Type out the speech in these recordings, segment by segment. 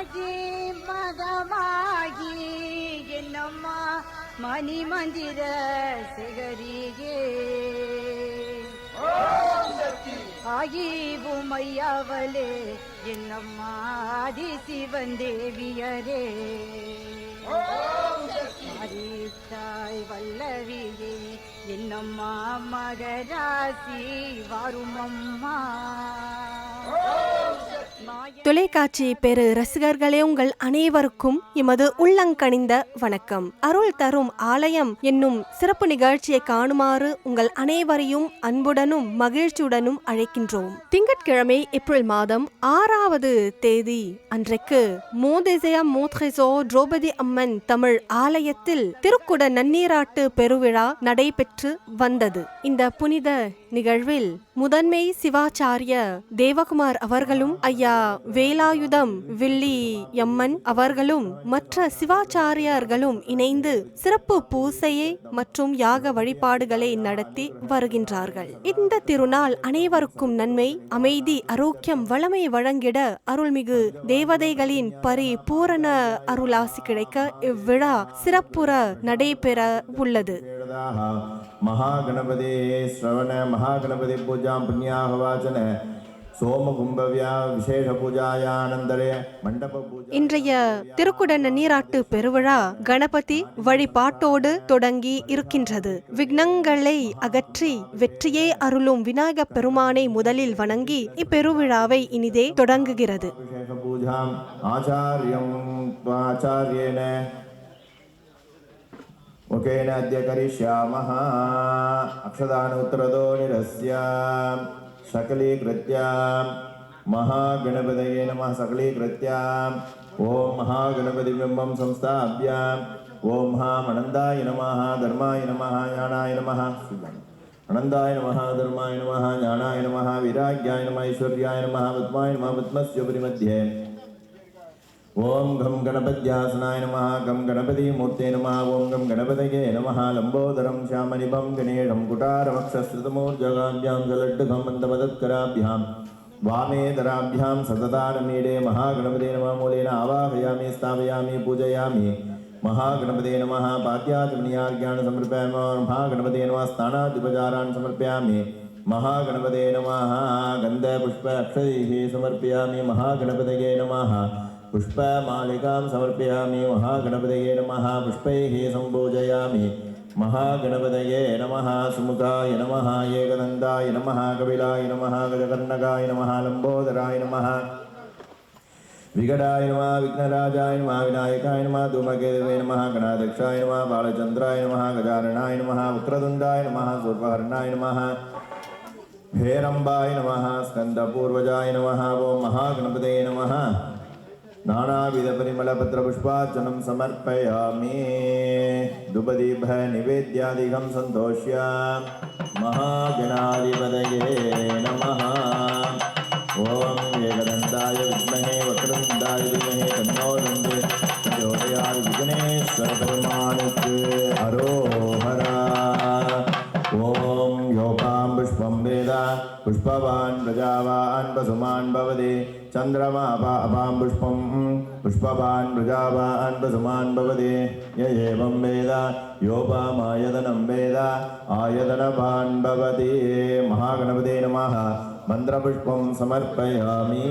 மாகி மதமாகி என்னம்மா மணி மந்திர சிகரியே ஆகி உமையாவலே என்னம்மா ஆதி சிவன் தேவியரே தாய் வல்லவியே என்னம்மா மகராசி வருமம்மா. தொலைக்காட்சி பெரு ரசிகர்களே, உங்கள் அனைவருக்கும் எமது உள்ளங்கனிந்த வணக்கம். அருள் தரும் ஆலயம் என்னும் சிறப்பு நிகழ்ச்சியை காணுமாறு உங்கள் அனைவரையும் அன்புடனும் மகிழ்ச்சியுடனும் அழைக்கின்றோம். திங்கட்கிழமை ஏப்ரல் மாதம் 6வது தேதி அன்றைக்கு மோதேசையா மோத்ரெசோ திரௌபதி அம்மன் தமிழ் ஆலயத்தில் திருக்குட நன்னீராட்டு பெருவிழா நடைபெற்று வந்தது. இந்த புனித நிகழ்வில் முதன்மை சிவாச்சாரிய தேவகுமார் அவர்களும் ஐயா வேலாயுதம் வில்லியம்மன் அவர்களும் மற்ற சிவாச்சாரியர்களும் இணைந்து சிறப்பு பூசையை மற்றும் யாக வழிபாடுகளை நடத்தி வருகின்றார்கள். இந்த திருநாள் அனைவருக்கும் நன்மை, அமைதி, ஆரோக்கியம், வளமை வழங்கிட அருள்மிகு தேவதைகளின் பரிபூரண அருளாசி கிடைக்க இவ்விழா சிறப்புற நடைபெற உள்ளது. மகாகணபதி ஸ்ரவண மகாகணபதி பூஜாம் புண்ணியாகவாச்சன சோமகும்பவ்யா விசேஷ பூஜாயானந்தரே மண்டப பூஜா. இன்றைய திருக்குட நீராட்டு பெருவிழா கணபதி வழிபாட்டோடு தொடங்கி இருக்கின்றது. விக்னங்களை அகற்றி வெற்றியே அருளும் விநாயக பெருமானை முதலில் வணங்கி இப்பெருவிழாவை இனிதே தொடங்குகிறது. விசேஷ பூஜாம் ஆச்சார்யம் ஆச்சார்யேன முகேன அத்ய கரிஷ்யாமஹ. அக்ஷதானுத்ரதோ நிரஸ்ய சகலீகிருத்ய மகாகணபதயே நமः. சகலீகிருத்ய ஓம் மகாகணபதி பிம்பம் சம்ஸ்தாப்ய ஓம் மகாமனந்தாய நமः தர்மாய நமः ஞானாய நமः. அனந்தாய நமः தர்மாய நமः ஞானாய நமः வீராக்யாய நமः ஐஸ்வர்யாய நமः பத்மாய நமः பத்மஸ்ய பரிமத்யே. ஓம் கம் கணபத்யாசனாய நமः கம் கணபதி மூர்த்தே நமः. ஓம் கம் கணபதயே நமः. லம்போதரம் ஷாமனிபம் கணேஷம் குட்டாரமக்ஷஸ்ருதமூர்ஜகாभ्यां ஜலட்டுகம் மந்தமதத்கராभ्यां வாமேதராभ्यां சததாரமீடே. மகாகணபதே நமः. மூலேன ஆவாஹயாமி ஸ்தாபயாமி பூஜயாமி. மகாகணபதே நமः. பாத்யாத்மனியார்க்யான் சமர்ப்பயாமி. மகாகணபதே நமः. ஸ்தானாதிபச்சாரான் சமர்ப்பயாமி. மகாகணபதே நமः. கந்த புஷ்ப அக்ஷதைः சமர்ப்பயாமி. மகாகணபதயே நமः. पुष्पमालिकां समर्पयामि. महागणपतये नमः. पुष्पैः सम्पूजयामि. महागणपतये नमः. सुमुखाय नमः. एकदन्ताय नमः. कपिलाय नमः. गजकर्णकाय नमः. लम्बोदराय नमः. विकटाय नमः. विघ्नराजाय नमः. विनायकाय नमः. धूमकेतवे नमः. गणाध्यक्षाय नमः. बालचन्द्राय नमः. गजाननाय नमः. वक्रतुण्डाय नमः. सूर्पकर्णाय नमः. हेरम्बाय नमः. स्कन्दपूर्वजाय नमः. ओं महागणपतये नमः. नानाविधपरिमलपत्रपुष्पार्चनं समर्पयामि. धूपदीपः निवेद्यादिकं सन्तोष्य महागणाधिपतये नमः. ॐ एकदन्ताय विद्महे वक्रतुण्डाय धीमहि तन्नो दन्ते प्रचोदयात्. विघ्नेश्वरपरमाणुके अरोहरा. ॐ योपां पुष्पं वेद पुष्पवान् प्रजावान् पशुमान् भवति. चन्द्रमा अपां पुष्पं पुष्पवान् प्रजावान् पशुमान् भवति. य एवं वेद योपामायतनं वेद आयतनवान् भवति. महागणपते नमः. मन्त्रपुष्पं समर्पयामि.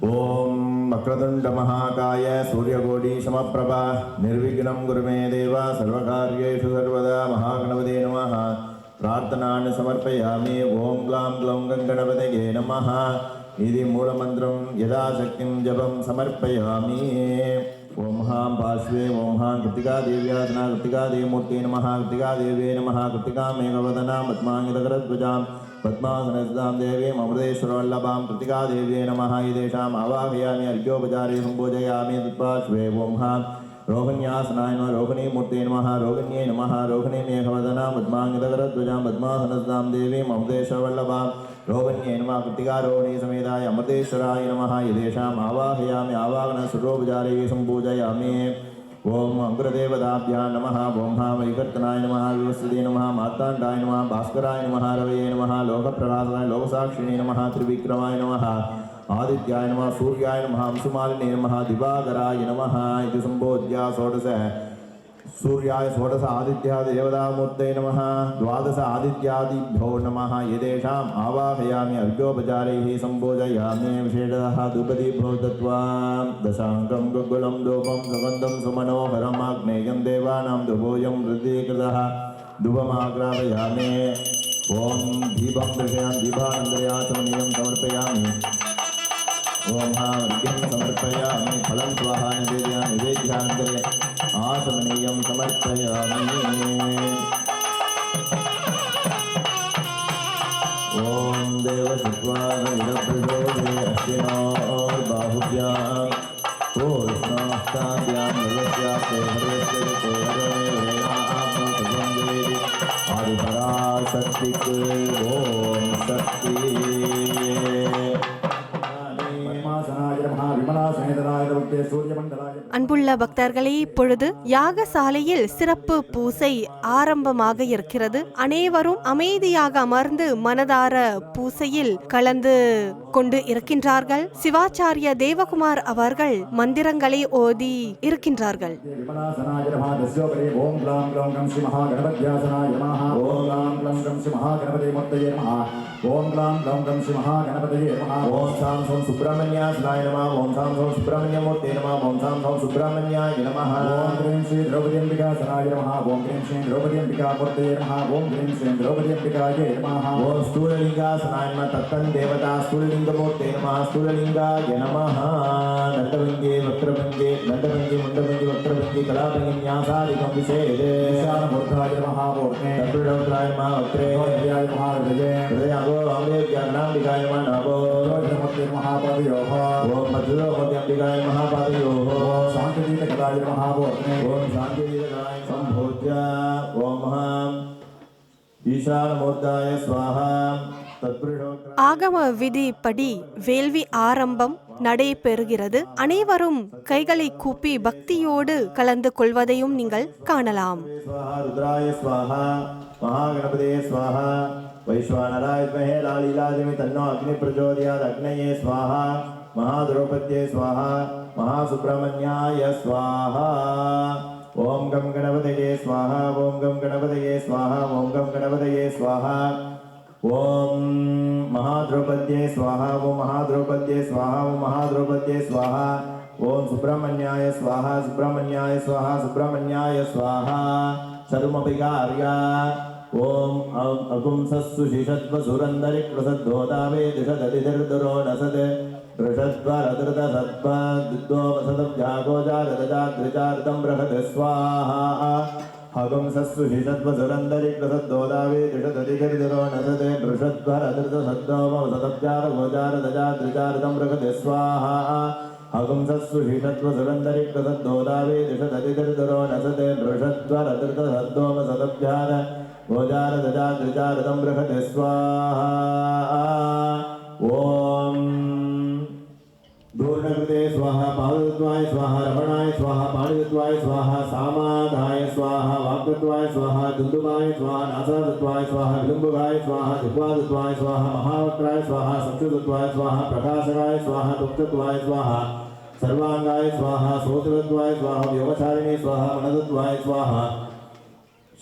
ओम वक्रतुण्डमहाकाय सूर्यकोटिसमप्रभा निर्विघ्नं कुरु मे देव सर्वकार्येषु सर्वदा. महागणपते नमः. प्रार्थनान् समर्पयामि. ओम ग्लां ग्लौं गणपतये नमः इति मूलमन्त्रं यथाशक्तिं जपं समर्पयामि. ओम हां पार्श्वे ओम हां कृत्तिकादेव्यासना कृत्तिकादेवीमूर्ते नमः. कृत्तिकादेव्यै नमः. कृत्तिकामेघवदना पद्माङ्गितकरध्वजां पद्मासनस्तां देवीं अमृतेश्वरवल्लभां कृत्तिकादेव्यै नमः. एतेषाम् आवाहयामि. अर्घ्योपचारे सम्पूजयामि. तत्पार्श्वे ओम हां रोहिण्यासनाय नमः. रोहिणीमूर्ते नमः. रोहिण्यै नमः. रोहिणीमेघवदना पद्माङ्गितकरध्वजां पद्मासनस्तां देवीं अमृतेश्वरवल्लभां रोहिण्यै नमः. कृत्तिकारोहिणी समेताय अमृतेश्वराय नमः. एतेषाम् आवाहयामि. आवाहनस्वरूपचारे सम्पूजयामि. ओम अग्रदेवताभ्यां नमः. ओम वैकर्तनाय नमः. विवस्वते नमः. मार्ताण्डाय नमः. भास्कराय नमः. रवये नमः. लोकप्रकाशाय लोकसाक्षिणे नमः. त्रिविक्रमाय नमः. आदित्याय नमः सूर्याय नमः अंशुमालिने नमः दिवाकराय नमः इति सम्बोध्य षोडश सूर्याय षोडश आदित्याः देवतामूर्तये नमः द्वादश आदित्यादिभ्यो नमः यदेषाम् आवाहयामि अर्घ्योपचारैः सम्बोधयामि विशेषतः धूपदीपो दत्त्वा दशाङ्कं गुग्गुलं धूपं सुगन्धं सुमनोहरम् आग्नेयं देवानां धुपोऽयं वृद्धीकृतः धूपमाग्रापयामि ॐ दीपं दर्शयामि दीपानन्दयाचमनीयं समर्पयामि ओम अर्घ्यं समर्पयामि फलं स्वाहा निवेद्यानन्तरे आचमनीयं समर्पयामि ओम देवसत्त्वादप्रचोदे अस्तिनोर्बाहुभ्यां तोष्णास्ताभ्यां नलस्यास्ते हरस्य ते हरमेवेनात्मसुगन्धेति आदिपराशक्तिः ओम शक्ति அன்புள்ள பக்தர்களே, இப்பொழுது யாகசாலையில் சிறப்பு பூசை ஆரம்பமாக இருக்கிறது. அனைவரும் அமைதியாக அமர்ந்து மனதார பூசையில் கலந்து கொண்டு இருக்கின்றார்கள். சிவாச்சாரிய தேவகுமார் அவர்கள் மந்திரங்களை ஓதி இருக்கின்றார்கள். सुब्रह्मण्याय नमः ओम सां सं सुब्रह्मण्यमूर्ते नमः ओम सां सं सुब्रह्मण्याय नमः ओम ह्रीं श्री द्रौपदीम्बिकासनाय नमः ओम ह्रीं श्री द्रौपदीम्बिकामूर्ते नमः ओम ह्रीं श्री द्रौपदीम्बिकाय नमः ओम स्थूललिंगासनाय नमः तत्तन् देवता स्थूललिंगमूर्ते नमः स्थूललिंगाय नमः दण्डभङ्गे वक्त्रभङ्गे दण्डभङ्गे मुण्डभङ्गे वक्त्रभङ्गे कलाभङ्गे न्यासादिकं विषेदे ईशानमूर्ताय नमः मूर्ते तत्पुरुषाय नमः वक्त्रे हृदयाय नमः हृदयागो अमृत्याग्नाम्बिकाय नमः नभो मूर्ते महापादयोः ओम मधुरमूर्त्यम्बिकाय महापादयोः ओम शान्तिदीपकराय नमः ओम शान्तिदीपकराय सम्भोज्य ओम ईशानमूर्ताय स्वाहा ஆகம விதிப்படி வேள்வி ஆரம்பம் நடைபெறுகிறது. அனைவரும் கைகளை கூப்பி பக்தியோடு கலந்து கொள்வதையும் நீங்கள் காணலாம். रुद्राय स्वाहा महागणपतये स्वाहा वैश्वानराय विद्महे लालीलादिमि तन्नो अग्नि प्रचोदयात् अग्नये स्वाहा महाद्रौपद्ये स्वाहा महासुब्रह्मण्याय स्वाहा ओम गं गणपतये स्वाहा ओम गं गणपतये स्वाहा ओम गं गणपतये स्वाहा ओम महाद्रौपद्ये स्वाहा ओम महाद्रौपद्ये स्वाहा ओम महाद्रौपद्ये स्वाहा ओम सुब्रह्मण्याय स्वाहा सुब्रह्मण्याय स्वाहा सुब्रह्मण्याय स्वाहा सर्वमपिकार्या ओम अगुंसस्सुशिषद्वसुरन्दरिक्लसद्धोतावे दिशदधिर्दुरो नसद ऋषद्वरदृतसद्वद्दोमसदब्जागोजारदजाद्रिजार्दं बृहद स्वाहा हगुंसस्सुशिषद्वसुरन्दरिक्लसद्धोतावे दिशदधिर्दुरो नसद ऋषद्वरदृतसद्दोमसदब्जागोजारदजाद्रिजार्दं बृहद स्वाहा हगुंसस्सुशिषद्वसुरन्दरिक्लसद्धोतावे दिशदधिर्दुरो नसद ऋषद्वरदृतसद्दोमसदब्जार गोजारदजाद्रिजार्दं बृहद स्वाहा ओम दूर्णकृते स्वाहा पादत्वाय स्वाहा रमणाय स्वाहा पाणिदत्वाय स्वाहा सामाधाय स्वाहा वाक्तत्वाय स्वाहा दुन्दुभाय स्वाहा नासादत्वाय स्वाहा विलुम्बुगाय स्वाहा जिह्वादत्वाय स्वाहा महावक्त्राय स्वाहा संस्कृतत्वाय स्वाहा प्रकाशकाय स्वाहा दुक्तत्वाय स्वाहा सर्वांगाय स्वाहा श्रोत्रत्वाय स्वाहा व्योमचारिणे स्वाहा मनदत्वाय स्वाहा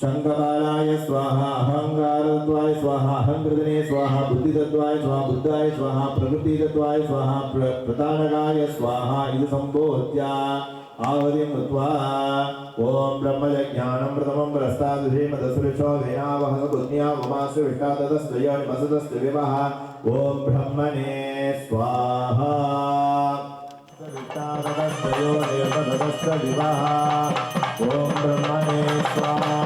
शंखपालाय स्वाहा अहंकारत्वाय स्वाहा अहंकृतने स्वाहा बुद्धितत्वाय स्वाहा बुद्धाय स्वाहा प्रकृतितत्वाय स्वाहा प्रतारकाय स्वाहा इति सम्बोध्य आहुतिं कृत्वा ओम ब्रह्मज्ञानं प्रथमं प्रस्तादुषेमदसुरिषो वेनावहस बुद्ध्या वमासु विष्टाततस्त्वयो निमसतस्त्वविवः ओम ब्रह्मणे स्वाहा विष्टाततस्त्वयो निमसतस्त्वविवः ओम ब्रह्मणे स्वाहा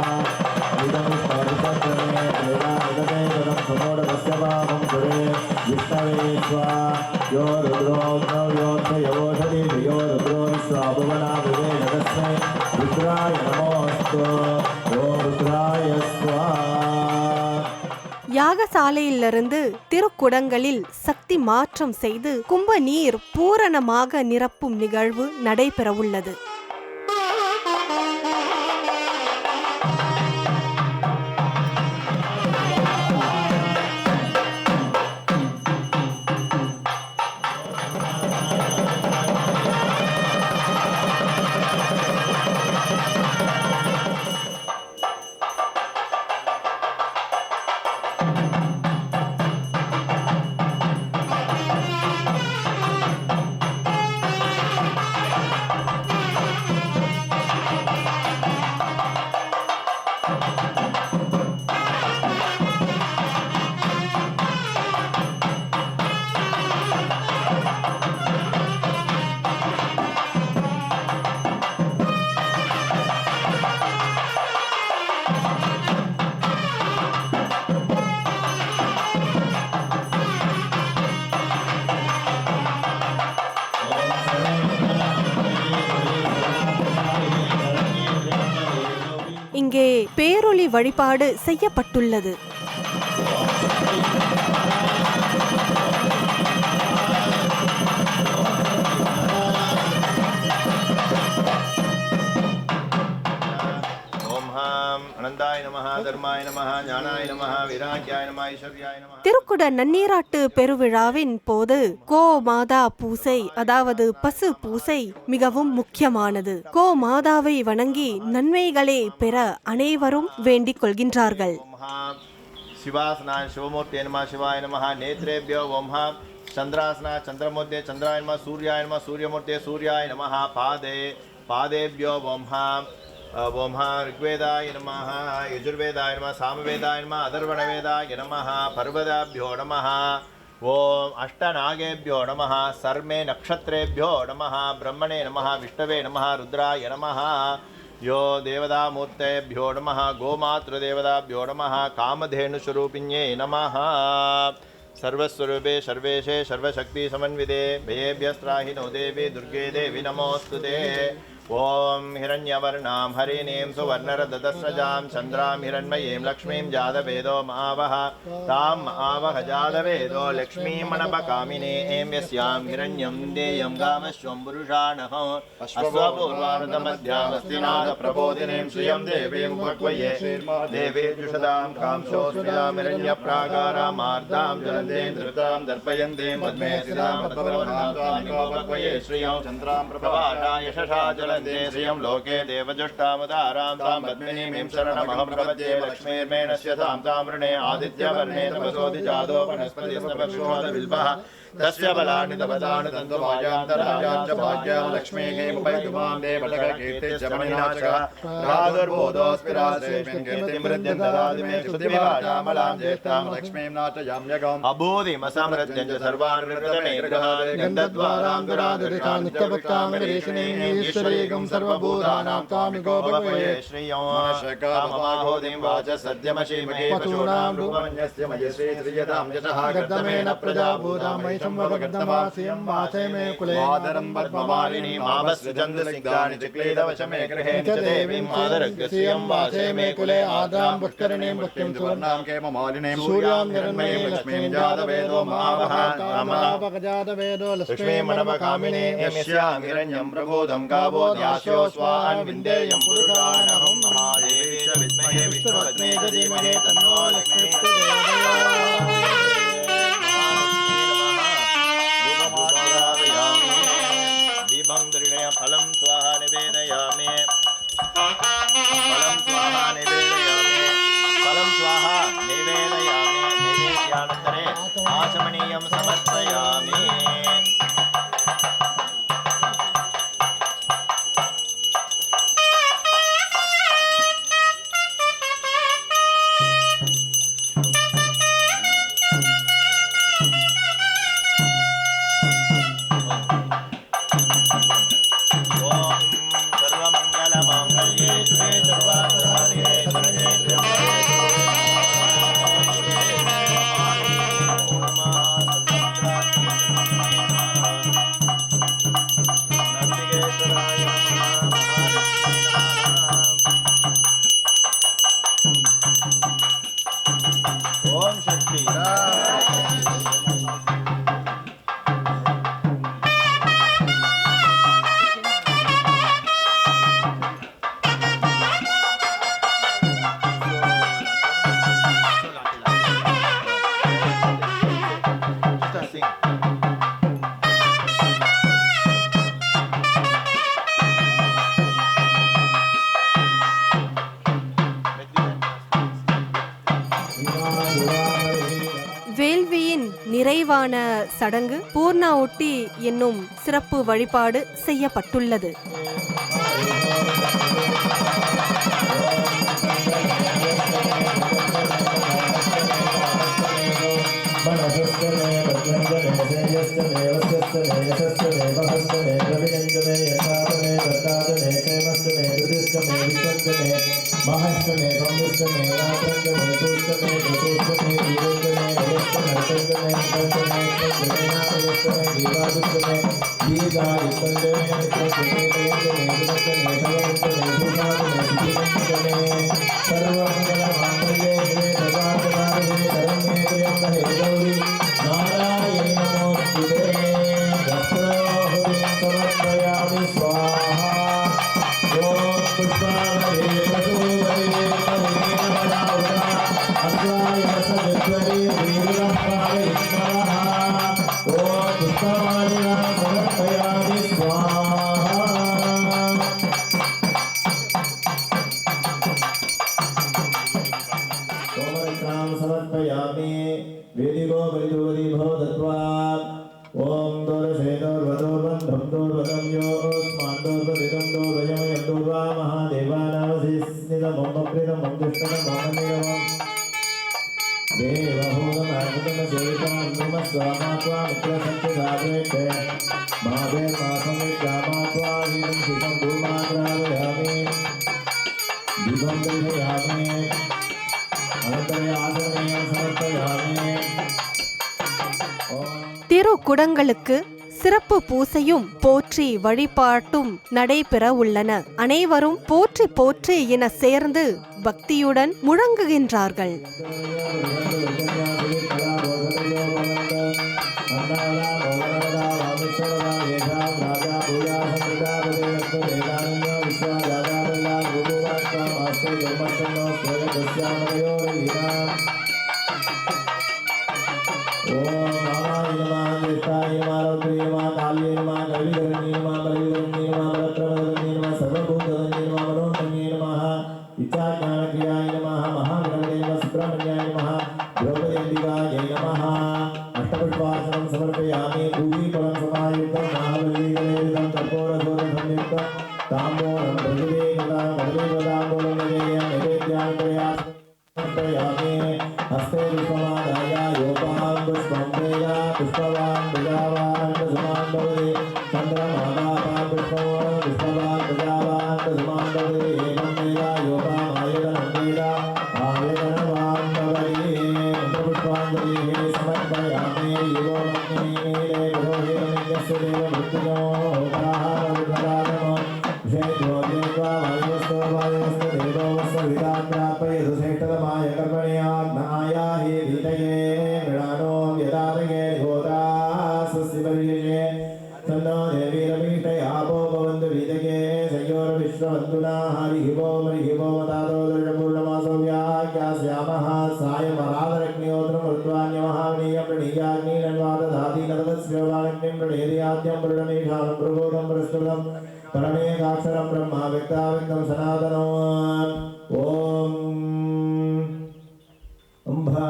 इदं स्पर्शक्रमे वेदागते पदं समोडकस्य पापं सुरे विष्णवे स्वाहा यो रुद्रोऽग्नौ योऽर्थयवोषधि यो रुद्रो विश्वाभुवना विवेदतस्मै रुद्राय नमोऽस्तु ओ रुद्राय स्वाहा. யாகசாலையிலிருந்து திருக்குடங்களில் சக்தி மாற்றம் செய்து கும்ப நீர் பூரணமாக நிரப்பும் நிகழ்வு நடைபெறவுள்ளது. மாவேலி வழிபாடு செய்யப்பட்டுள்ளது. திருக்குட நன்னீராட்டு பெருவிழாவின் போது கோமாதா பூசை, அதாவது பசு பூசை மிகவும் முக்கியமானது. கோமாதாவை வணங்கி நன்மைகளை பெற அனைவரும் வேண்டிக் கொள்கின்றார்கள். शिवासना शिवमूर्ते नमः शिवाय नमः नेत्रेभ्यो ओमः चंद्रासना चंद्रमूर्ते चंद्राय नमः सूर्याय नमः सूर्यमूर्ते सूर्याय नमः पादेभ्यो ओमः ऋग्वेदाय नमः यजुर्वेदाय नमः सामवेदाय नमः अथर्वणवेदाय नमः पर्वताभ्यो नमः ओम अष्टनागेभ्यो नमः सर्वे नक्षत्रेभ्यो नमः ब्रह्मणे नमः विष्णवे नमः रुद्राय नमः यो देवतामूर्तेभ्यो नमः गोमातृदेवताभ्यो नमः कामधेनुस्वरूपिण्ये नमः सर्वस्वरूपे सर्वेशे सर्वशक्ति समन्विते भयेभ्यस्त्राहि नो देवी दुर्गे देवी नमोस्तुते ओम हिरण्यवर्णां हरिणीं सुवर्णरदस्रजां चन्द्रां हिरण्मयीं लक्ष्मीं जातवेदो मावह तां आवह जातवेदो लक्ष्मीमणपकामिनीं यस्यां हिरण्यं देयं गामश्वं पुरुषाणः अश्वपूर्वानुतमध्यामस्तिनाथ प्रबोधिनीं श्रियं देवीं उपक्वये देवी जुषदां कांसोऽस्मितां हिरण्यप्राकारामार्तां ज्वलन्तीं धृतां दर्पयन्तीं पद्मे स्थितां पद्मवर्णां श्रियं चन्द्रां प्रभाषा यशसा श्रियं लोके देवजुष्टामुदारां तां पद्मिनीं शरणमहं प्रपद्ये लक्ष्मीर्मेणस्य तां ताम्रणे आदित्यवर्णे तपसोऽधिजातो वनस्पतिस्तपक्षोदविल्पः तस्य बलानि तपदानि तन्तुभाजान्तराजां च भाग्यां लक्ष्मीः उपैतुमां देवटककीर्तिश्चमनिनाचकः प्रादुर्बोधोऽस्मिरासेऽस्मिन् कीर्तिमृद्यन्तरादि मे श्रुतिभाजामलां ज्येष्ठां लक्ष्मीं नाटयाम्यगम् अबोधिमसमृद्ध्यं च सर्वान् कृतमेघान् गन्धद्वारां दुरादृशां नित्यभक्तां गरीषिणीं ईश्वरीगं सर्वभूतानां कामिकोपये श्रियं मनशकाममाघोधिं वाच सद्यमशीमहे पशूनां रूपमन्यस्य मयश्री श्रियतां यशः गर्दमेन प्रजा भूतामयि संवगतमास्यं मासे मे कुले मादरं पद्ममालिनी मावसृजन्दसिग्धानि चिक्लेदवशमे गृहे च देवीं मादरग्यस्यं वासे मे कुले आद्रां पुष्करिणीं पुष्टिं सुवर्णां केममालिनीं सूर्यां निरन्मयीं लक्ष्मीं जातवेदो मावह कामावगजातवेदो लक्ष्मीमणवकामिनीं यस्यां हिरण्यं प्रबोधं गावो दास्यो स्वान् विन्देयं पुरुषाणहं महादेवी च विद्महे विष्णुपत्नी च धीमहि तन्नो लक्ष्मी फलं स्वाहा निवेदयामि फलं स्वाहा निवेदयामि फलं स्वाहा निवेदयामि नैवेद्यानन्तरे आचमनीयं समर्पयामि ओम शक्ति வேள்வியின் நிறைவான சடங்கு பூர்ணாவுட்டி என்னும் சிறப்பு வழிபாடு செய்யப்பட்டுள்ளது. महाष्टमे संविष्टमे रात्रंगमे सूष्टमे चतुष्टमे दीर्घमे नवष्टमे नवष्टमे पंचमे दीवादुष्टमे दीर्घायुष्टमे नित्यष्टमे नित्यष्टमे सर्वमंगल तं दोर्वदं योऽस्मान्दोर्वदितं दोर्वयमयं दोर्वा महादेवानावशिष्यितममप्रितमं दुष्टतममनिरमम् देवहूतमागतमसेवितां ब्रह्मस्वामात्वा मित्रसंसिधाग्रेते मावेर्मासमित्यामात्वा हीनं शितं भूमाग्रावयामि दीपं दर्शयामि अनन्तरे आसनेयं समर्पयामि திருக்குடங்களுக்கு சிறப்பு பூசையும் போற்றி வழிபாட்டும் நடைபெற உள்ளன. அனைவரும் போற்றி போற்றி என சேர்ந்து பக்தியுடன் முழங்குகின்றார்கள். अष्टपुष्पार्चनं समर्पयामि पूजीफलं समायुक्तं महाबलीगणेरितं कर्पूरशोधं संयुक्तं ताम्बूलं प्रतिदेवताम्बूलं नैवेद्यामि हस्ते पुष्पमादाय योपां पुष्पं वेदा पुष्पवान् प्रजावान् सुमान् भवति चन्द्रमादातां पुष्पवान् प्रजावान् सुमान् भवति एवं वेदा योपामायतनं वेदा आयतनवान् भवति पुष्पाञ्जलिः समर्पयामि युवोऽग्निमीले पुरोहितलिङ्गस्य देवमृत्युजो होताहारविभरागमो विषयज्योतिर्वा वायुवस्तो वायुवस्तो देवोऽस्य विदाग्रापयतु श्रेष्ठतमाय कर्मण्याग्नाय हि धीतये मृणानो यदारगे घोरासस्य परिजये तन्नो देवीरमीष्टयापो भवन्तु विदगे संयोरविश्ववन्तुना हरिः ओम् तातो दर्शपूर्णमासो व्याख्यास्यामः सायमराधरग्निहोत्रं ऋत्वान्यमहावनीयं प्रणीयाग्निरन्वादधाति नतवत्स्योवाग्निं प्रणेर्याद्यं प्रणमेषानं प्रबोधं प्रस्तुतं परमेकाक्षरं ब्रह्मा व्यक्ताव्यक्तं सनातनो ॐ अम्भा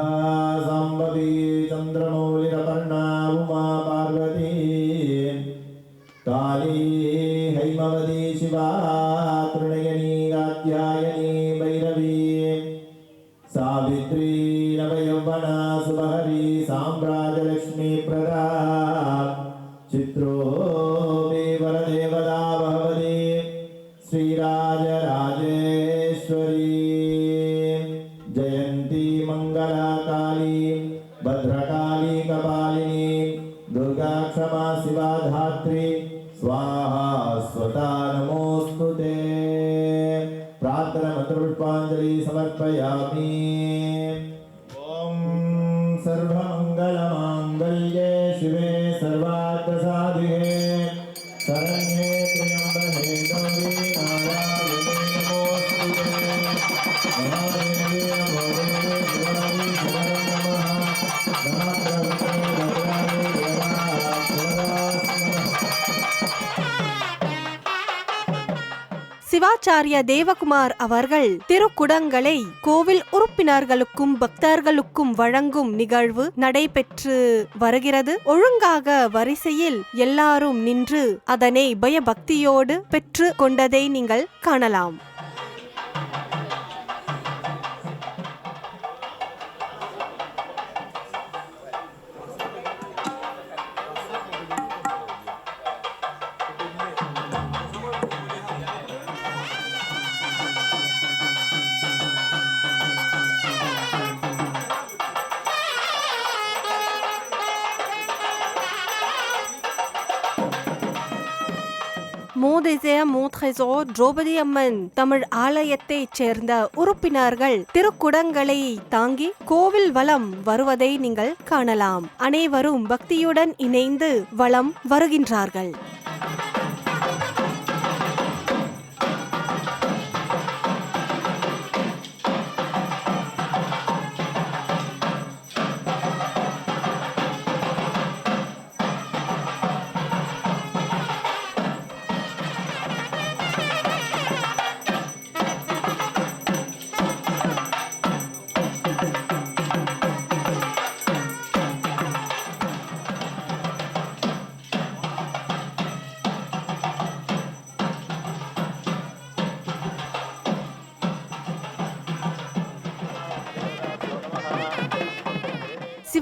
साम्बवी चन्द्रमौलिरपर्णा उमा पार्वती काली हैमवती शिवा तृणयनी कात्यायनी भैरवी सावित्री नवयौवना सुबहरी साम्राज्यलक्ष्मी प्रदा चित्रो मे वरदेवता भवति श्रीराजराजेश्वरी जयन्ती मङ्गलकाली भद्रकाली कपालिनी दुर्गा क्षमा शिवा धात्री स्वाहा स्वता नमोऽस्तु ते प्रार्थनामन्त्रपुष्पाञ्जलि समर्पयामि ॐ सर्वमङ्गलमाङ्गल्ये शिवे सर्वार्थसाधिके शरण्ये त्र्यम्बके गौरी नारायणे नमोऽस्तु ते महादेवे नमो देवे शिवाय शिवाय नमः नमः भद्राय சிவாச்சாரிய தேவகுமார் அவர்கள் திருக்குடங்களை கோவில் உறுப்பினர்களுக்கும் பக்தர்களுக்கும் வழங்கும் நிகழ்வு நடைபெற்று வருகிறது. ஒழுங்காக வரிசையில் எல்லாரும் நின்று அதனை பயபக்தியோடு பெற்று கொண்டதை நீங்கள் காணலாம். மோதேசே மோத்ரெசோ திரௌபதி அம்மன் தமிழ் ஆலயத்தைச் சேர்ந்த உறுப்பினர்கள் திருக்குடங்களை தாங்கி கோவில் வலம் வருவதை நீங்கள் காணலாம். அனைவரும் பக்தியுடன் இணைந்து வலம் வருகின்றார்கள்.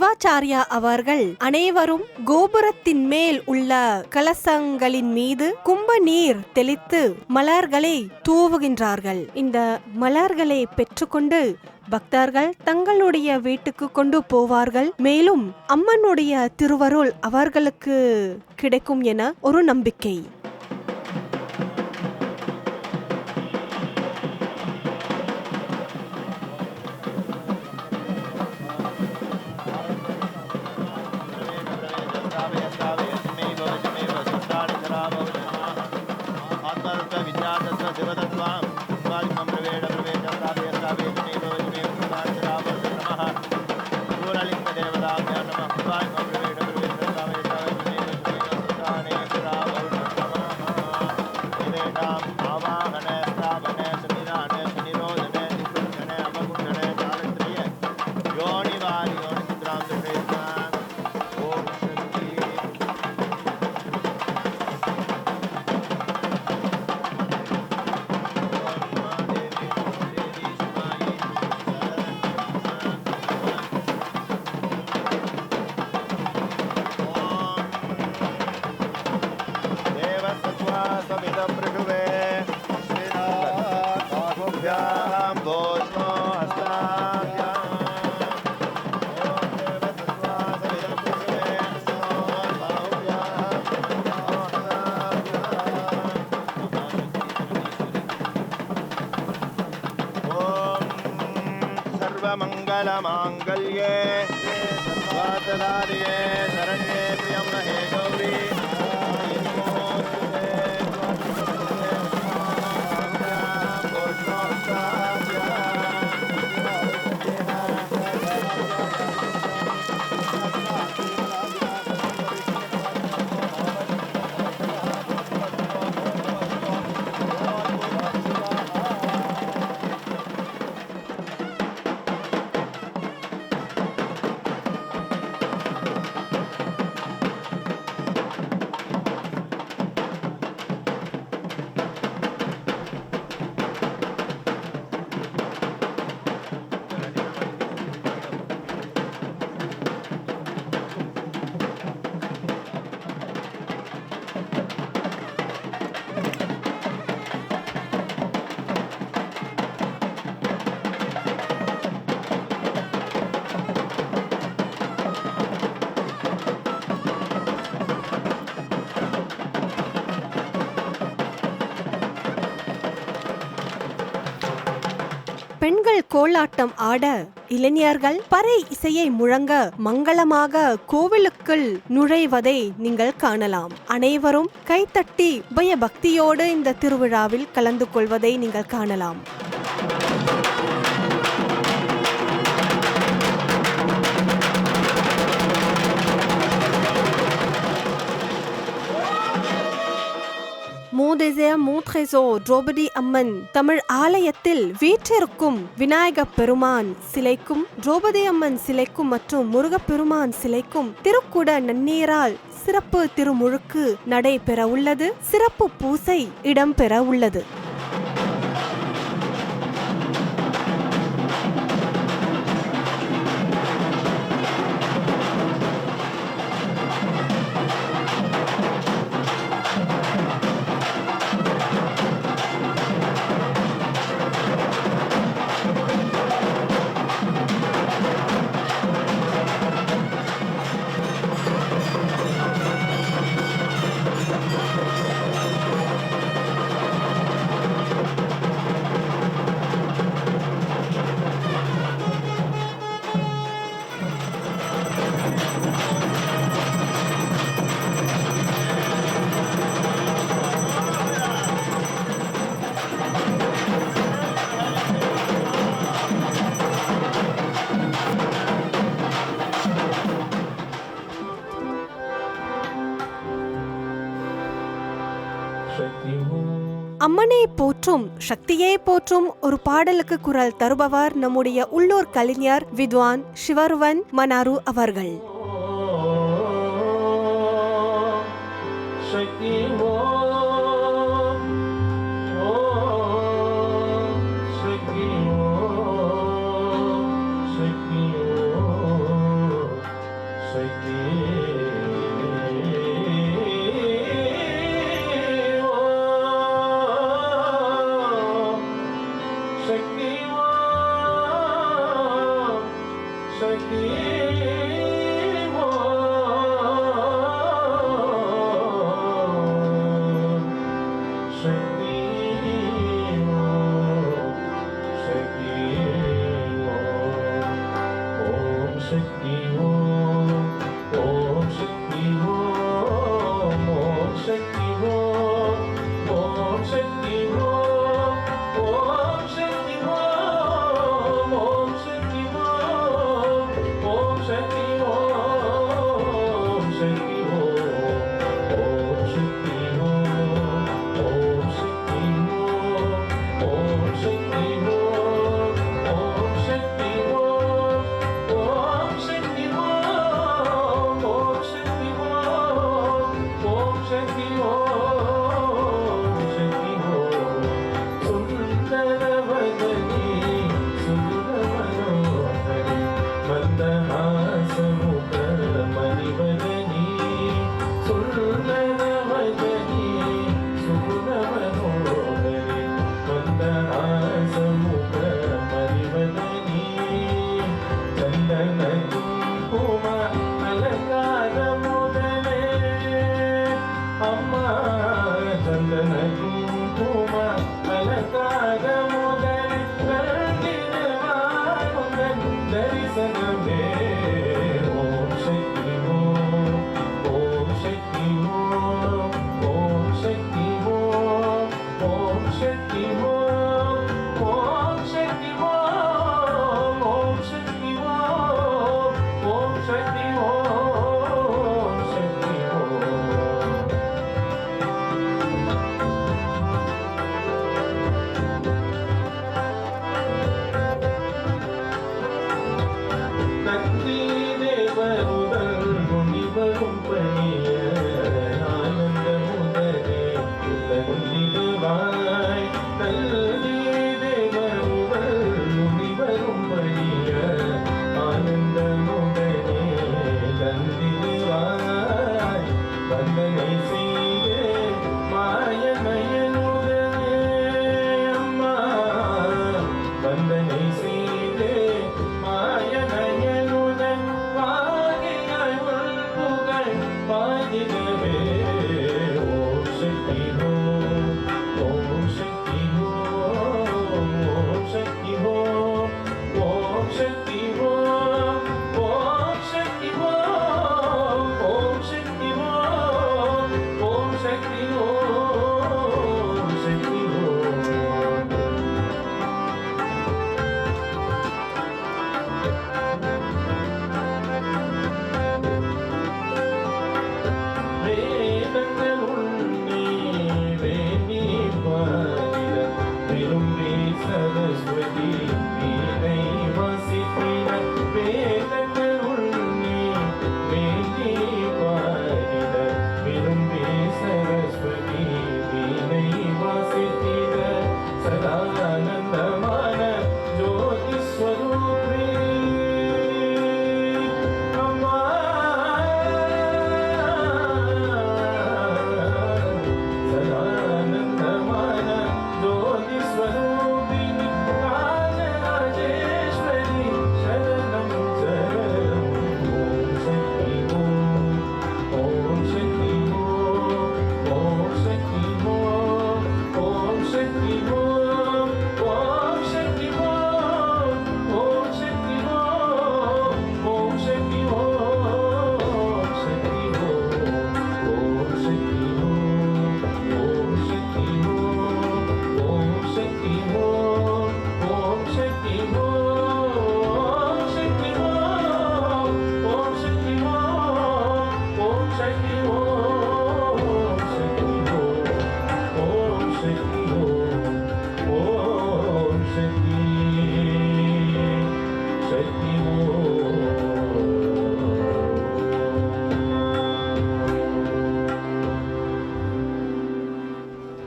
சிவாச்சாரியா அவர்கள் அனைவரும் கோபுரத்தின் மேல் உள்ள கலசங்களின் மீது கும்ப நீர் தெளித்து மலர்களை தூவுகின்றார்கள். இந்த மலர்களை பெற்றுக்கொண்டு பக்தர்கள் தங்களுடைய வீட்டுக்கு கொண்டு போவார்கள். மேலும் அம்மனுடைய திருவருள் அவர்களுக்கு கிடைக்கும் என ஒரு நம்பிக்கை. मंगलमांगल्ये सर्वार्थसाधिके शरण्ये त्र्यम्बके गौरी பெண்கள் கோலாட்டம் ஆட, இளைஞர்கள் பறை இசையை முழங்க மங்களமாக கோவிலுக்குள் நுழைவதை நீங்கள் காணலாம். அனைவரும் கைத்தட்டி பயபக்தியோடு இந்த திருவிழாவில் கலந்து கொள்வதை நீங்கள் காணலாம். திரௌபதி அம்மன் தமிழ் ஆலயத்தில் வீற்றிருக்கும் விநாயக பெருமான் சிலைக்கும் திரௌபதி அம்மன் சிலைக்கும் மற்றும் முருகப்பெருமான் சிலைக்கும் திருக்குட நன்னீரால் சிறப்பு திருமுழுக்கு நடைபெற உள்ளது. சிறப்பு பூசை இடம்பெற உள்ளது. அம்மனை போற்றும் சக்தியை போற்றும் ஒரு பாடலுக்கு குரல் தருபவர் நம்முடைய உள்ளூர் கலைஞர் வித்வான் சிவருவன் மனாரு அவர்கள்.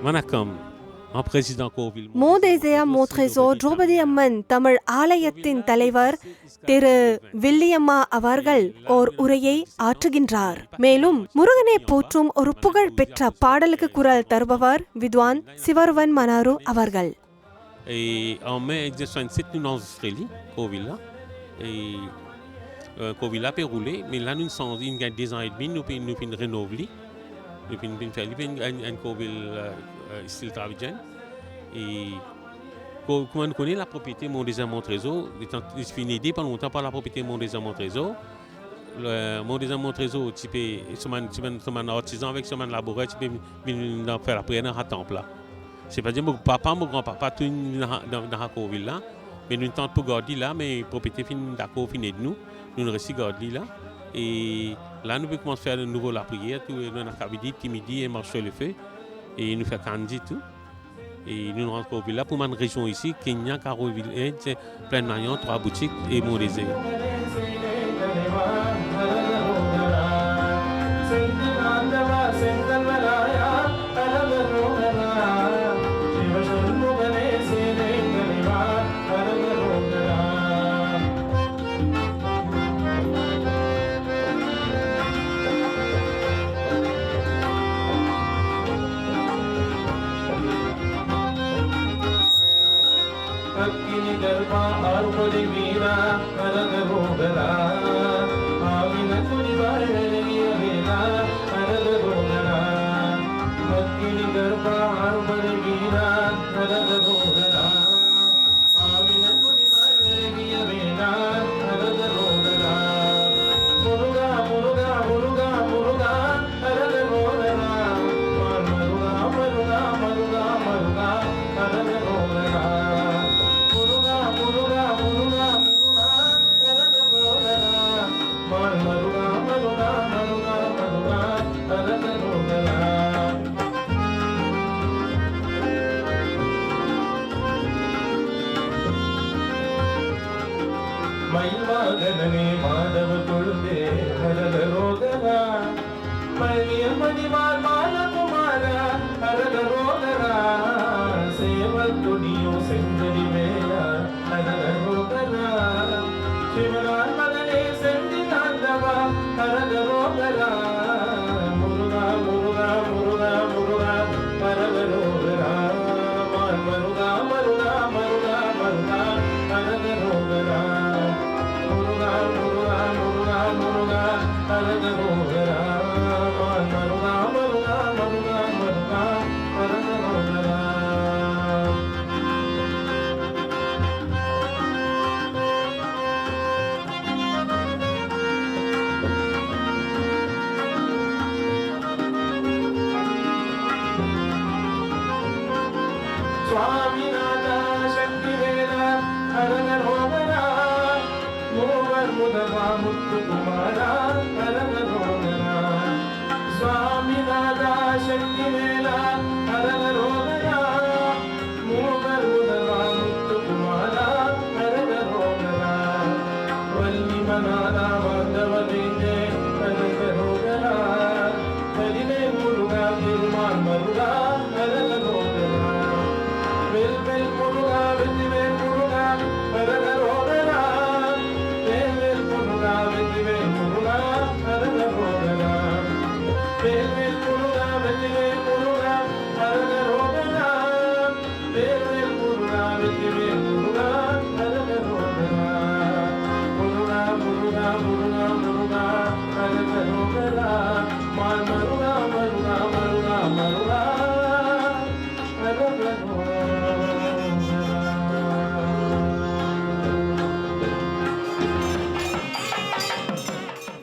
வணக்கம். président Coville. மோதேசையா மோத்ரெசோ திரௌபதி அம்மன் தமிழ் ஆலயத்தின் தலைவர் திரு வில்லியம்மா அவர்கள் ஓர் உரையை ஆற்றுகின்றார். மேலும் முருகனை போற்றும் ஒரு புகழ் பெற்ற பாடலுக்கு குரல் தருபவர் வித்வான் சிவருவன் மனாரு அவர்கள். Et en mai 1967, nous enregistrons Coville. Et Coville a roulé, mais là nous sommes il y a 10 ans et demi, nous pouvons rénover. Nous pouvons faire un Coville style Dravidienne. Et comment on connaît la propriété Mont des Amants-Trésor, il fait aidé pendant longtemps par la propriété Mont des Amants-Trésor. Le Mont des Amants-Trésor, tu peux un artisan avec un laboureur, tu peux faire la prière dans le temple là. C'est pas dire mon papa, mon grand-papa, tout dans la ville là, mais nous tentons pour garder là, mais la propriété fin d'accord fin de nous, nous restons garder là. Et là, nous pouvons commencer à faire de nouveau la prière, tout nous avons midi et marcher le feu, et nous faire candy tout. Et nous rentrons au village là pour une région ici, Kenya, Caroville, plein de maillons, 3 boutiques et mon désert.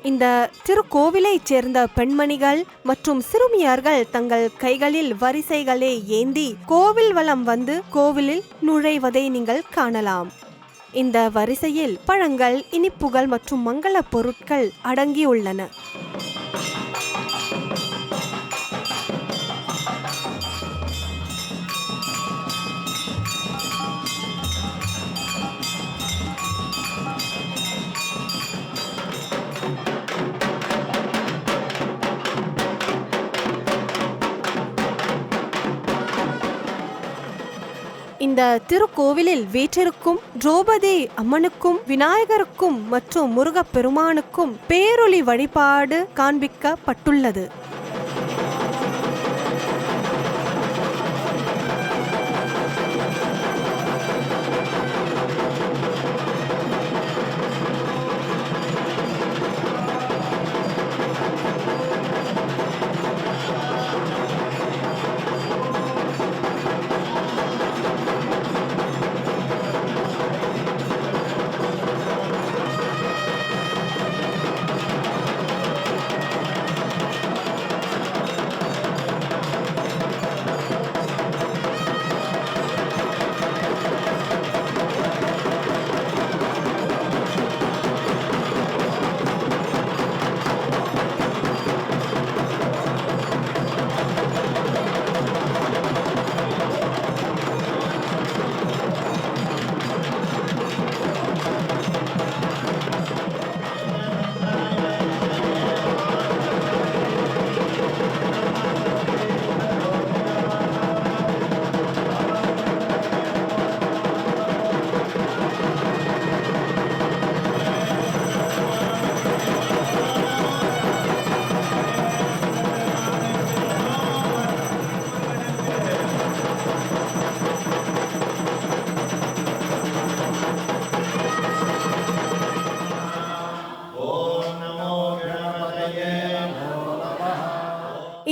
இந்த திருக்கோவிலைச் சேர்ந்த பெண்மணிகள் மற்றும் சிறுமியர்கள் தங்கள் கைகளில் வரிசைகளை ஏந்தி கோவில் வலம் வந்து கோவிலில் நுழைவதை நீங்கள் காணலாம். இந்த வரிசையில் பழங்கள், இனிப்புகள் மற்றும் மங்கள பொருட்கள் அடங்கியுள்ளன. இந்த திருக்கோவிலில் வீற்றிருக்கும் திரௌபதி அம்மனுக்கும் விநாயகருக்கும் மற்றும் முருகப்பெருமானுக்கும் பேரொளி வழிபாடு காண்பிக்கப்பட்டுள்ளது.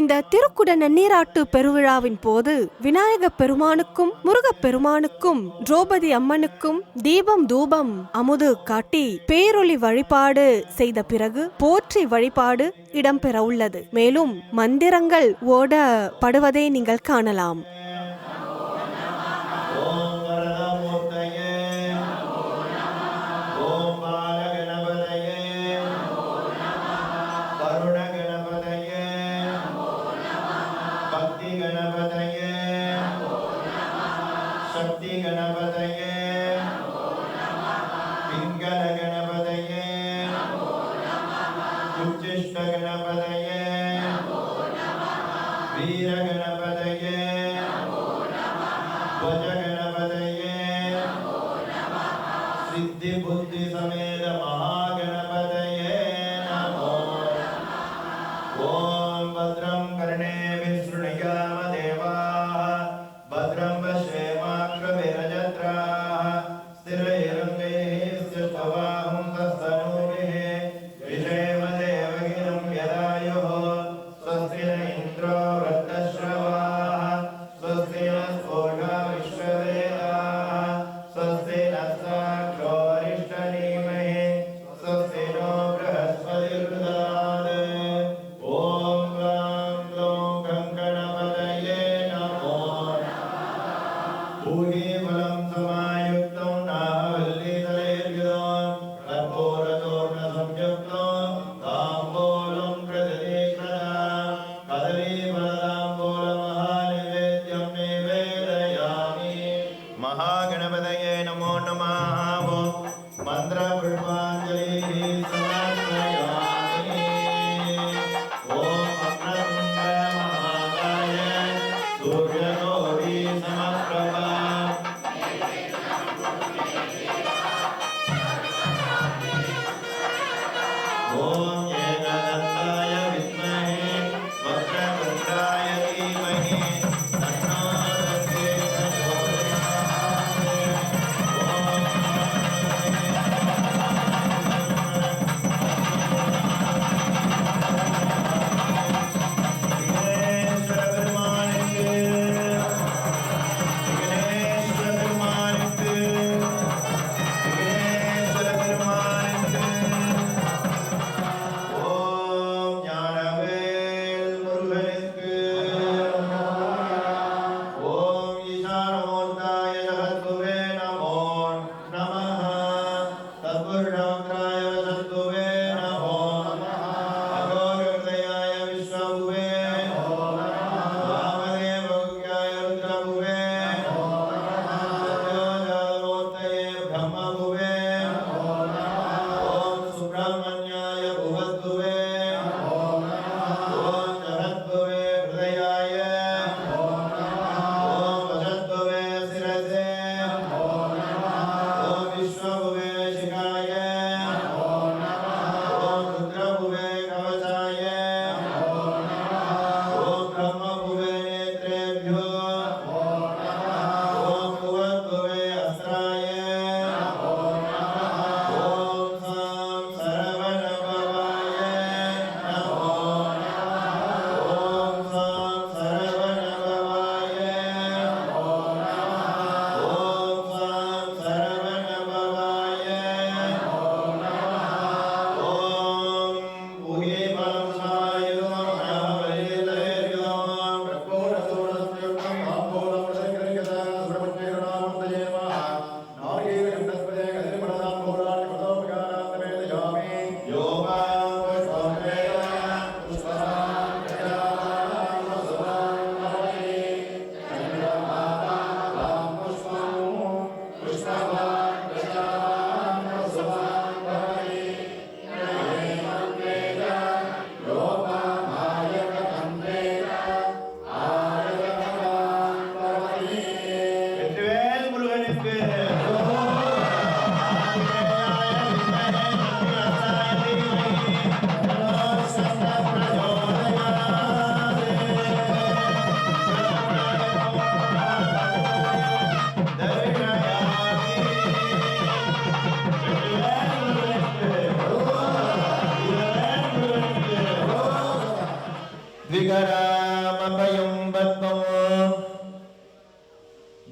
இந்த திருக்குட நன்னீராட்டு பெருவிழாவின் போது விநாயக பெருமானுக்கும் முருகப் பெருமானுக்கும் திரௌபதி அம்மனுக்கும் தீபம் தூபம் அமுது காட்டி பேரொளி வழிபாடு செய்த பிறகு போற்றி வழிபாடு இடம்பெற உள்ளது. மேலும் மந்திரங்கள் ஓடப்படுவதை நீங்கள் காணலாம். भद्रं पश्येमाक्षभिरजत्राः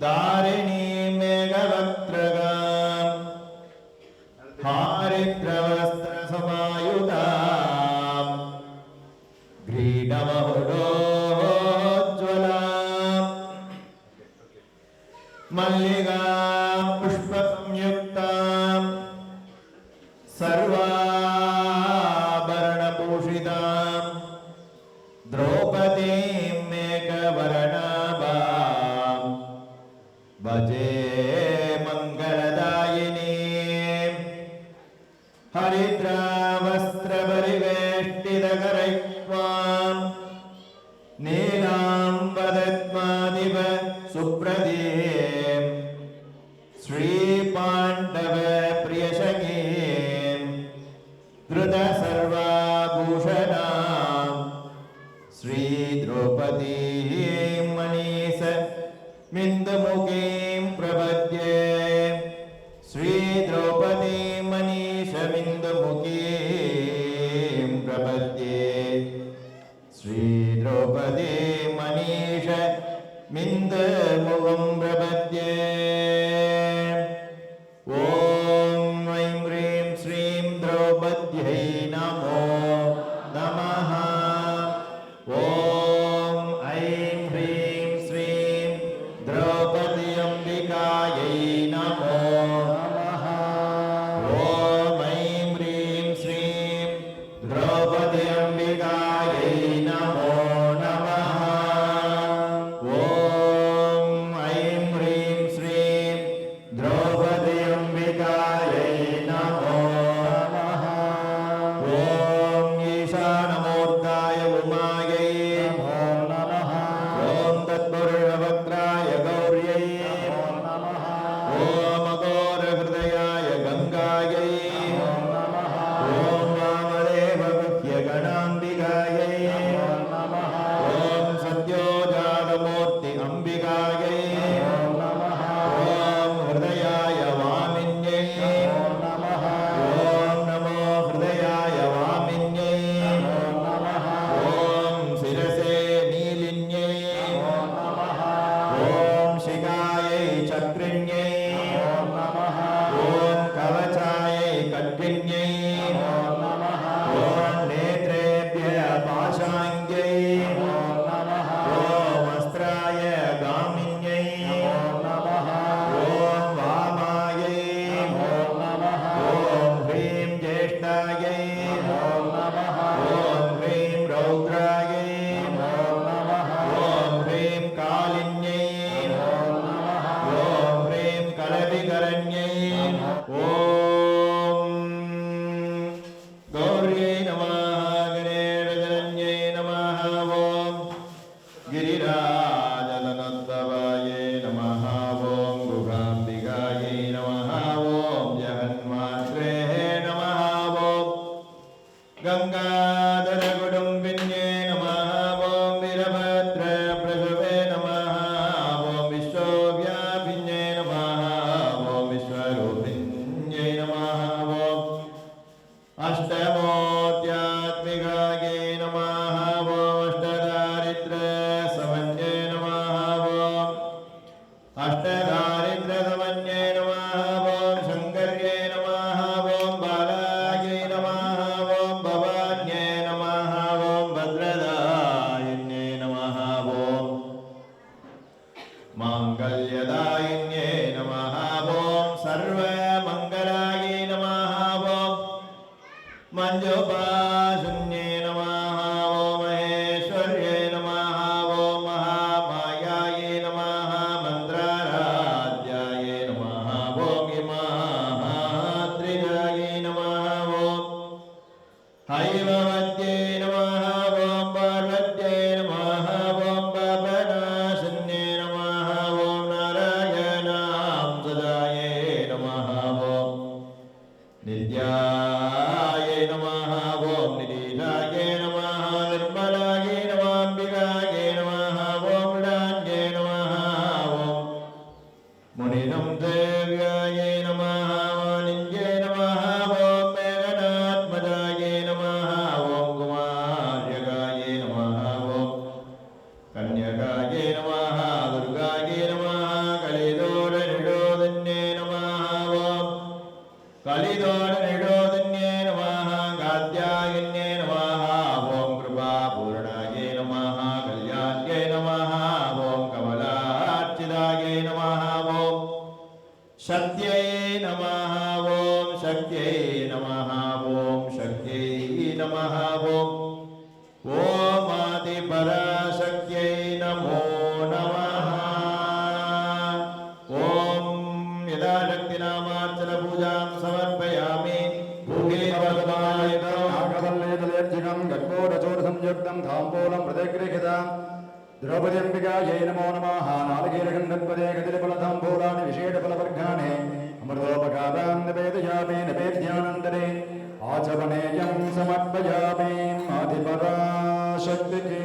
दारिणीं मेघवक्त्रगाम् हारिद्रवस्त्रसमायुधाम् ग्रीडमहुडोज्ज्वलाम् मल्लिकां पुष्पसंयुक्ताम् सर्वाभरणभूषिताम् द्रौपदीं मेघवर्णाभाम् भजे मङ्गलदायिनीम् हरिद्रावस्त्रपरिवेष्टितकरैक्त्वाम् नीलाम्बरद्मादिव सुप्रदीम् श्रीपाण्डवप्रियसखीम् धृतसर्वाभूषणाम् श्रीद्रौपदीं मनीषमिन्दुमुखीं प्रपद्ये श्रीद्रौपदीं मनीषमिन्दुमुखीं प्रपद्ये श्रीद्रौपदीं मनीषमिन्दुमुखं प्रपद्ये ॐ ऐं ह्रीं श्रीं द्रौपद्यै नमो नमः ॐ ऐं ह्रीं श्रीं द्रौपदी अम्बिकायै नमो नमः ॐ ऐं ह्रीं श्रीं द्रौपदी अम्बिकायै नमो नमः ॐ ऐं ह्रीं श्रीं द्रौपदी अम्बिकायै नमो नमः ॐ ईशानमूर्ताय उमायै नमो नमः ॐ तत्पुरुषवक्त्राय गौर्यै नमो नमः ॐ अघोरहृदयाय गङ्गायै नमो नमः ॐ वामदेवगुह्यगणाम्बिकायै नमो नमः ॐ सद्योजातमूर्ति अम्बिकायै नमो नमः ॐ हृदयाय वामिन्यै नमो नमः ॐ नमो हृदयाय वामिन्यै नमो नमः ॐ शिरसे नीलिन्यै नमो नमः ॐ शिखायै चक्रिण्यै नमो नमः ॐ कवचायै खड्गिन्यै नमो नमः ॐ नेत्रेभ्यः पाशाङ्ग्यै नमो नमः ॐ वस्त्राय गामिन्यै नमो नमः ॐ वामायै नमो नमः ॐ ह्रीं ज्येष्ठायै नमो नमः ॐ ह्रीं रौद्रायै नमो नमः ॐ ह्रीं कालिन्यै नमो नमः ॐ ह्रीं कलविकरण्यै ॐ गौर्यै नमः गणेशजनन्यै नमः ॐ गिरिराजतनोत्तवायै नमः ॐ गुहाम्बिकायै नमः ॐ जगन्मात्रे नमः ॐ गङ्गाधरकुटुम्बिन्यै नमः ॐ वीरभद्रप्रभवे नमः ॐ विश्वव्यापिन्यै नमः ॐ विश्वरूपिण्यै नमः ॐ अष्टमोऽध्यात्मिकायै नमः ॐ अष्टदारिद्र्यसमन्ये नमः ॐ अष्टदारिद्र्यसमन्ये नमः ॐ शङ्कर्यै नमः ॐ बालायै नमः ॐ भवान्यै नमः ॐ भद्रदायिन्यै नमः ॐ माङ्गल्यदायिन्यै नमः ॐ सर्वमङ्गलायै नमः ॐ मञ्जुपाशुन्यै नमः ॐ महेश्वर्यै नमः ॐ महामायायै नमः मन्त्राराध्यायै नमः ॐ हिमाद्रिजायै नमः ॐ हैमवत्यै नमः ॐ पार्वत्यै नमः ॐ पापनाशन्यै नमः ॐ नारायणां सदायै नमः ॐ नित्यायै नमः ॐ निरीशायै नमः निर्मलायै नमः अम्बिकायै नमः ॐ मृडान्यै नमः ॐ मुनिनं देव्यायै नमः वाणिज्यै नमः ॐ मेघनात्मजायै नमः ॐ कुमार्यकायै नमः ॐ कन्यकायै नमः दुर्गायै नमः शक्त्यै नमः ॐ शक्त्यै नमः ॐ शक्त्यै नमः ॐ आदिपराशक्त्यै नमो नमः ॐ यदा शक्तिनामार्चनपूजां समर्पयामि भूगेतवल्लेतलेर्जिगं गर्भोरचोरसंयुक्तं ताम्बूलं प्रतिगृहीताम् द्रौपदीम्बिकायै नमो नमः नारिकेलगन्धपदे गतिफलताम्बूलानि विशेषफलवर्गाणि अमृतोपकारां निवेदयामि नैवेद्यानन्तरे आचमनेयं समर्पयामि आदिपराशक्तिके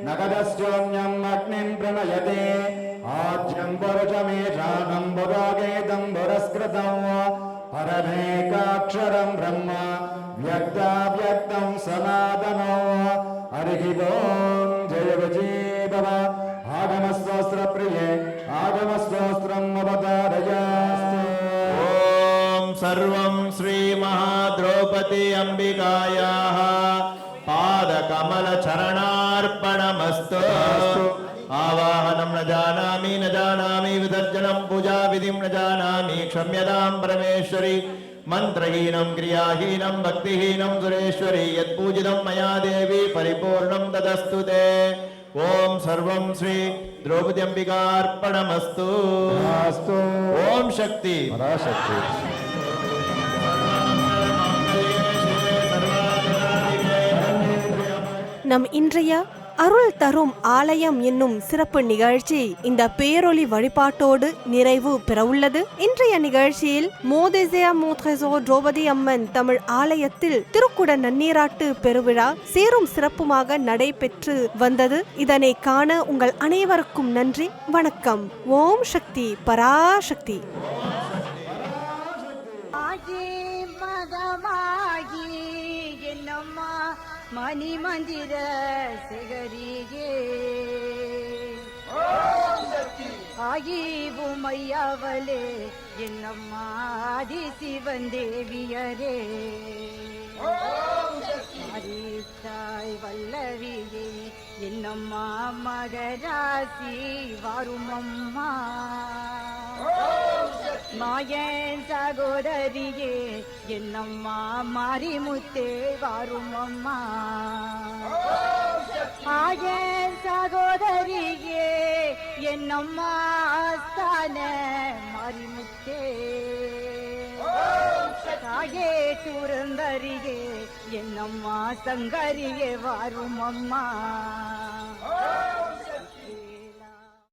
नगदस्योन्यम् अग्निं प्रणयते आज्यं पुरुषमेषानं पुरागेदं पुरस्कृतं परमेकाक्षरं ब्रह्म व्यक्ताव्यक्तं सनातनो हरिः ओं जय विजय भव आगमस्तोत्रप्रिये आगमस्तोत्रम् अवतारय ॐ सर्वं श्रीमहाद्रौपदी अम्बिकायाः पादकमलचरणार्पणमस्तु आवाहनं न जानामि विदर्जनं पूजाविधिं न जानामि क्षम्यतां परमेश्वरी मन्त्रहीनं क्रियाहीनं भक्तिहीनं सुरेश्वरी यत्पूजितं मया देवी परिपूर्णं तदस्तु ते ॐ सर्वं श्री द्रौपदी अम्बिकार्पणमस्तु ॐ शक्ति पराशक्ति நம் இன்றைய அருள் தரும் ஆலயம் என்னும் சிறப்பு நிகழ்ச்சி இந்த பேரொளி வழிபாட்டோடு நிறைவு பெறவுள்ளது. இன்றைய நிகழ்ச்சியில் மோதேசியா மோத்ரெசோ திரௌபதி அம்மன் தமிழ் ஆலயத்தில் திருக்குட நன்னீராட்டு பெருவிழா சீரும் சிறப்புமாக நடைபெற்று வந்தது. இதனை காண உங்கள் அனைவருக்கும் நன்றி, வணக்கம். ஓம் சக்தி பராசக்தி. மணி மந்திர சிகரியே ஆகிவும் ஐயாவலே என்னம்மா ஆதி சிவன் தேவியரே தாய் வல்லவியே என்னம்மா மகராசி வாரும் அம்மா மாயன் சகோதரியே என்னம்மா மாரிமுத்தே வாரும் அம்மா மாயன் சகோதரியே என்னம்மா ஆஸ்தான மாரிமுத்தே தாயே சுரந்தரியே என்னம்மா சங்கரியே வாரும் அம்மா